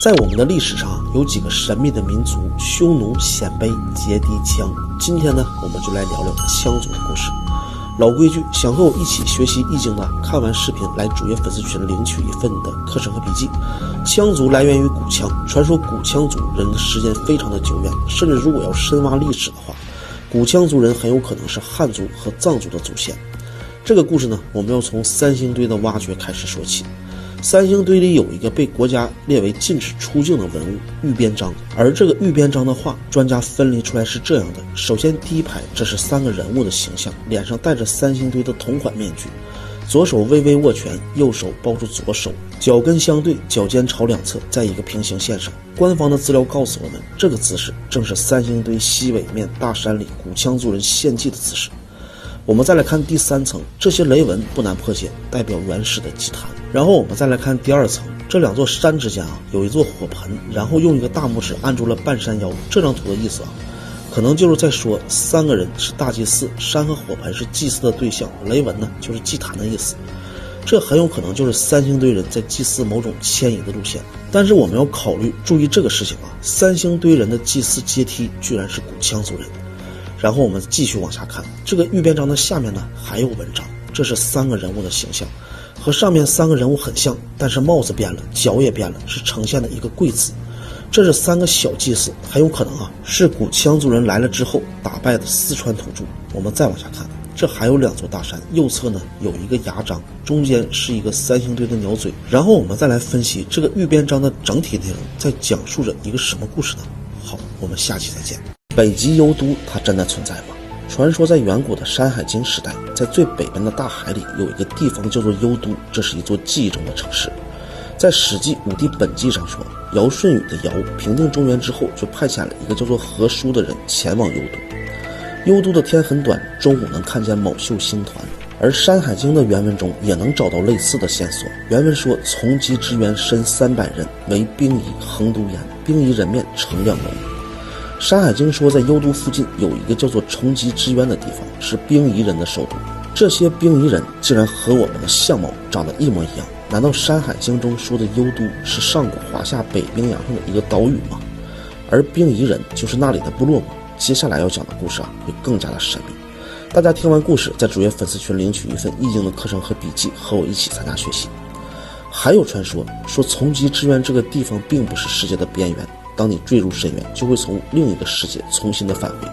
在我们的历史上，有几个神秘的民族，匈奴、鲜卑、羯氐、羌。今天呢，我们就来聊聊羌族的故事。老规矩，想和我一起学习易经的，看完视频来主页粉丝群领取一份的课程和笔记。羌族来源于古羌，传说古羌族人的时间非常的久远，甚至如果要深挖历史的话，古羌族人很有可能是汉族和藏族的祖先。这个故事呢，我们要从三星堆的挖掘开始说起。三星堆里有一个被国家列为禁止出境的文物玉边章，而这个玉边章的画，专家分离出来是这样的：首先第一排，这是三个人物的形象，脸上戴着三星堆的同款面具，左手微微握拳，右手抱住左手，脚跟相对，脚尖朝两侧，在一个平行线上。官方的资料告诉我们，这个姿势正是三星堆西北面大山里古羌族人献祭的姿势。我们再来看第三层，这些雷纹不难破解，代表原始的祭坛。然后我们再来看第二层，这两座山之间有一座火盆，然后用一个大拇指按住了半山腰。这张图的意思可能就是在说三个人是大祭司，山和火盆是祭祀的对象，雷纹呢就是祭坛的意思。这很有可能就是三星堆人在祭祀某种迁移的路线。但是我们要考虑注意这个事情三星堆人的祭祀阶梯居然是古羌族人。然后我们继续往下看，这个玉边章的下面呢还有文章，这是三个人物的形象，和上面三个人物很像，但是帽子变了，脚也变了，是呈现的一个贵字。这是三个小祭司，很有可能是古羌族人来了之后打败的四川土著。我们再往下看，这还有两座大山，右侧呢有一个牙章，中间是一个三星堆的鸟嘴。然后我们再来分析这个玉边章的整体内容，在讲述着一个什么故事呢？好，我们下期再见。北极幽都它真的存在吗？传说在远古的山海经时代，在最北边的大海里有一个地方叫做幽都，这是一座记忆中的城市。在史记武帝本纪上说，尧舜禹的尧平定中原之后，就派遣了一个叫做何叔的人前往幽都。幽都的天很短，中午能看见卯宿星团。而山海经的原文中也能找到类似的线索。原文说，从籍之员身300人，为兵夷横都岩，兵夷人面成2龙。山海经说，在幽都附近有一个叫做崇吉之渊的地方，是兵夷人的首都。这些兵夷人竟然和我们的相貌长得一模一样，难道山海经中说的幽都是上古华夏北冰洋上的一个岛屿吗？而兵夷人就是那里的部落吗？接下来要讲的故事会更加的神秘。大家听完故事，在主页粉丝群领取一份易经的课程和笔记，和我一起参加学习。还有传说说，崇吉之渊这个地方并不是世界的边缘，当你坠入深渊，就会从另一个世界重新的返回。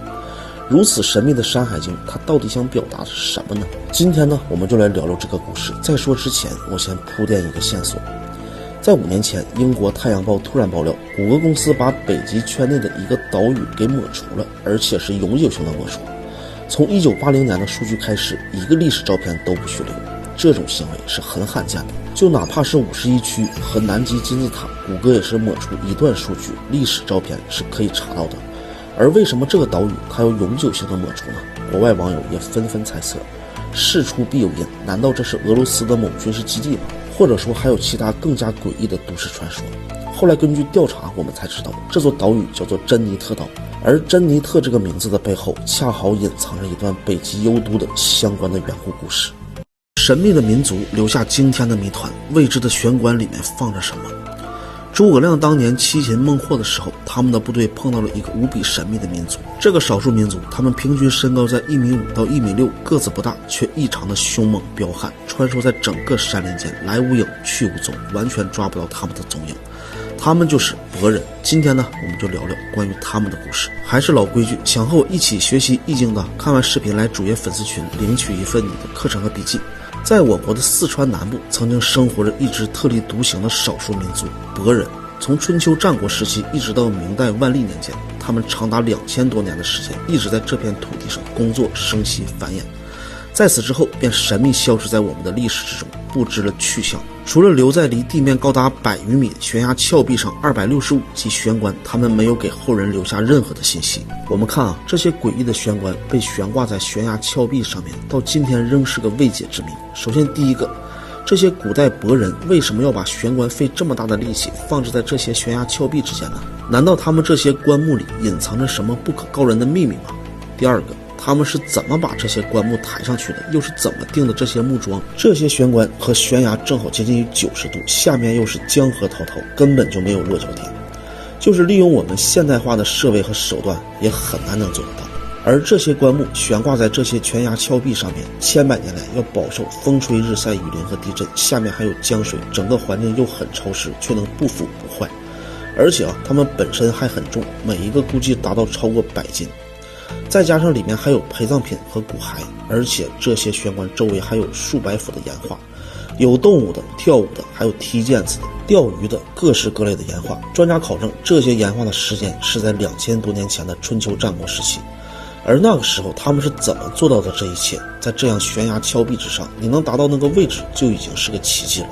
如此神秘的山海经，它到底想表达的是什么呢？今天呢，我们就来聊聊这个故事。在说之前，我先铺垫一个线索。在5年前，英国《太阳报》突然爆料，谷歌公司把北极圈内的一个岛屿给抹除了，而且是永久性的抹除。从1980年的数据开始，一个历史照片都不许留。这种行为是很罕见的，就哪怕是51区和南极金字塔，谷歌也是抹除一段数据，历史照片是可以查到的。而为什么这个岛屿它要永久性的抹除呢？国外网友也纷纷猜测，事出必有因，难道这是俄罗斯的某军事基地吗？或者说还有其他更加诡异的都市传说？后来根据调查，我们才知道这座岛屿叫做珍妮特岛，而珍妮特这个名字的背后，恰好隐藏着一段北极幽都的相关的远古故事。神秘的民族留下惊天的谜团，未知的玄关里面放着什么？诸葛亮当年七擒孟获的时候，他们的部队碰到了一个无比神秘的民族。这个少数民族，他们平均身高在1.5米到1.6米，个子不大，却异常的凶猛彪悍。传说在整个山林间来无影去无踪，完全抓不到他们的踪影。他们就是博人。今天呢，我们就聊聊关于他们的故事。还是老规矩，想和我一起学习易经的，看完视频来主页粉丝群领取一份你的课程和笔记。在我国的四川南部，曾经生活着一支特立独行的少数民族博人。从春秋战国时期一直到明代万历年间，他们长达2000多年的时间，一直在这片土地上工作、生息、繁衍。在此之后，便神秘消失在我们的历史之中，不知了去向。除了留在离地面高达100余米悬崖峭壁上265级悬棺，他们没有给后人留下任何的信息。我们看这些诡异的悬棺被悬挂在悬崖峭壁上面，到今天仍是个未解之谜。首先第一个，这些古代博人为什么要把悬棺费这么大的力气放置在这些悬崖峭壁之间呢？难道他们这些棺木里隐藏着什么不可告人的秘密吗？第二个，他们是怎么把这些棺木抬上去的，又是怎么定的这些木桩。这些悬棺和悬崖正好接近于90度，下面又是江河滔滔，根本就没有落脚点，就是利用我们现代化的设备和手段也很难能做得到。而这些棺木悬挂在这些悬崖峭壁上面，千百年来要饱受风吹日晒雨淋和地震，下面还有江水，整个环境又很潮湿，却能不腐不坏。而且它们本身还很重，每一个估计达到超过100斤，再加上里面还有陪葬品和骨骸，而且这些悬棺周围还有数百幅的岩画，有动物的、跳舞的，还有踢毽子的、钓鱼的，各式各类的岩画。专家考证，这些岩画的时间是在2000多年前的春秋战国时期。而那个时候他们是怎么做到的这一切？在这样悬崖峭壁之上，你能达到那个位置就已经是个奇迹了，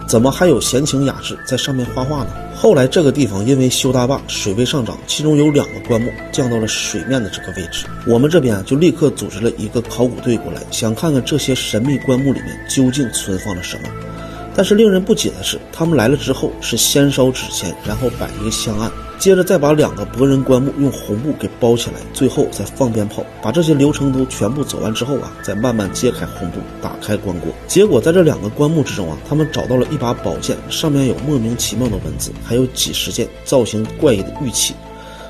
怎么还有闲情雅致在上面画画呢？后来这个地方因为修大坝，水位上涨，其中有2个棺木降到了水面的这个位置。我们这边就立刻组织了一个考古队过来，想看看这些神秘棺木里面究竟存放了什么。但是令人不解的是，他们来了之后是先烧纸钱，然后摆一个香案，接着再把2个博人棺木用红布给包起来，最后再放鞭炮，把这些流程都全部走完之后再慢慢揭开红布，打开棺椁。结果在这2个棺木之中他们找到了一把宝剑，上面有莫名其妙的文字，还有几十件造型怪异的玉器。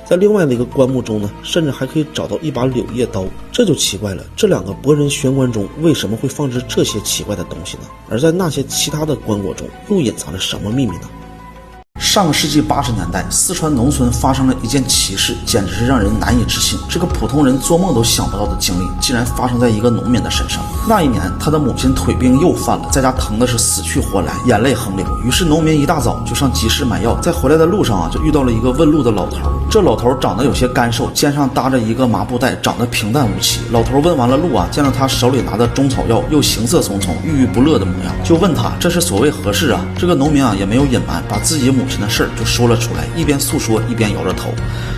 在另外的一个棺木中呢，甚至还可以找到一把柳叶刀。这就奇怪了，这2个博人悬棺中为什么会放置这些奇怪的东西呢？而在那些其他的棺椁中又隐藏着什么秘密呢？上个世纪80年代，四川农村发生了一件奇事，简直是让人难以置信。这个普通人做梦都想不到的经历，竟然发生在一个农民的身上。那一年，他的母亲腿病又犯了，在家疼的是死去活来，眼泪横流。于是农民一大早就上集市买药，在回来的路上就遇到了一个问路的老头。这老头长得有些干瘦，肩上搭着一个麻布袋，长得平淡无奇。老头问完了路见到他手里拿的中草药，又行色匆匆、郁郁不乐的模样，就问他这是所谓何事啊？这个农民也没有隐瞒，把自己母亲的事儿就说了出来，一边诉说一边摇着头。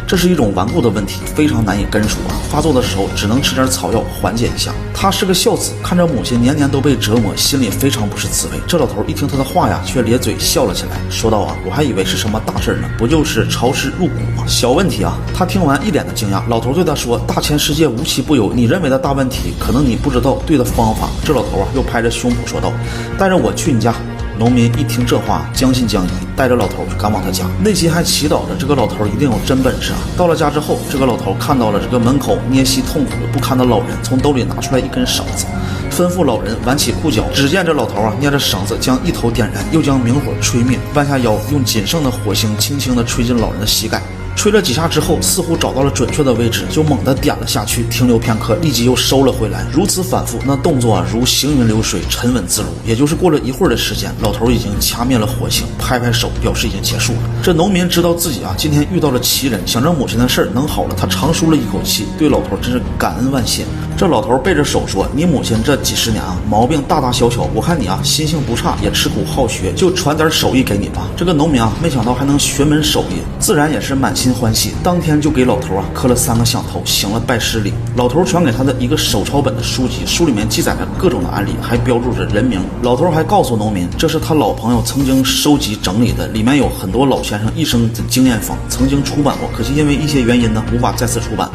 这是一种顽固的问题，非常难以根除发作的时候只能吃点草药缓解一下。他是个孝子，看着母亲年年都被折磨，心里非常不是滋味。这老头一听他的话却咧嘴笑了起来，说道我还以为是什么大事呢，不就是潮湿入骨吗？小问题他听完一脸的惊讶。老头对他说，大千世界无奇不有，你认为的大问题，可能你不知道对的方法。这老头又拍着胸脯说道，带着我去你家。农民一听这话，将信将疑，带着老头就赶往他家，内心还祈祷着这个老头一定有真本事到了家之后，这个老头看到了这个门口捏息痛苦的不堪的老人，从兜里拿出来一根绳子，吩咐老人挽起裤脚。只见这老头捏着绳子，将一头点燃，又将明火吹灭，弯下腰，用仅剩的火星轻轻地吹进老人的膝盖。吹了几下之后，似乎找到了准确的位置，就猛地点了下去，停留片刻，立即又收了回来。如此反复，那动作如行云流水，沉稳自如。也就是过了一会儿的时间，老头已经掐灭了火星，拍拍手表示已经结束了。这农民知道自己今天遇到了奇人，想着母亲的事能好了，他长舒了一口气，对老头真是感恩万谢。这老头背着手说，你母亲这几十年毛病大大小小，我看你心性不差，也吃苦好学，就传点手艺给你吧。这个农民没想到还能学门手艺，自然也是满心欢喜，当天就给老头磕了3个响头，行了拜师礼。老头传给他的一个手抄本的书籍，书里面记载着各种的案例，还标注着人名。老头还告诉农民，这是他老朋友曾经收集整理的，里面有很多老先生一生的经验坊，曾经出版过，可惜因为一些原因无法再次出版。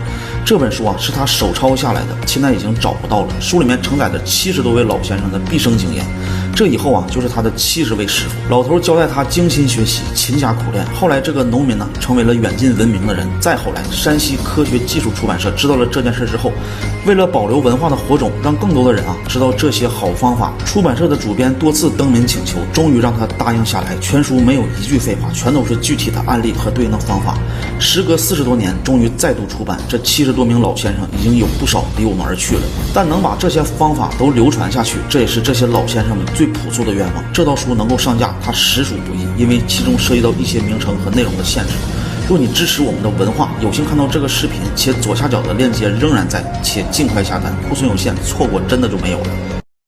这本书是他手抄下来的，现在已经找不到了。书里面承载着70多位老先生的毕生经验，这以后就是他的70位师傅。老头交代他精心学习，勤加苦练。后来这个农民成为了远近闻名的人。再后来，山西科学技术出版社知道了这件事之后，为了保留文化的火种，让更多的人知道这些好方法，出版社的主编多次登门请求，终于让他答应下来。全书没有一句废话，全都是具体的案例和对应的方法。时隔40多年，终于再度出版。这70多名老先生已经有不少离我们而去了，但能把这些方法都流传下去，这也是这些老先生们最朴素的愿望。这套书能够上架，它实属不易，因为其中涉及到一些名称和内容的限制。若你支持我们的文化，有幸看到这个视频，且左下角的链接仍然在，且尽快下单，库存有限，错过真的就没有了。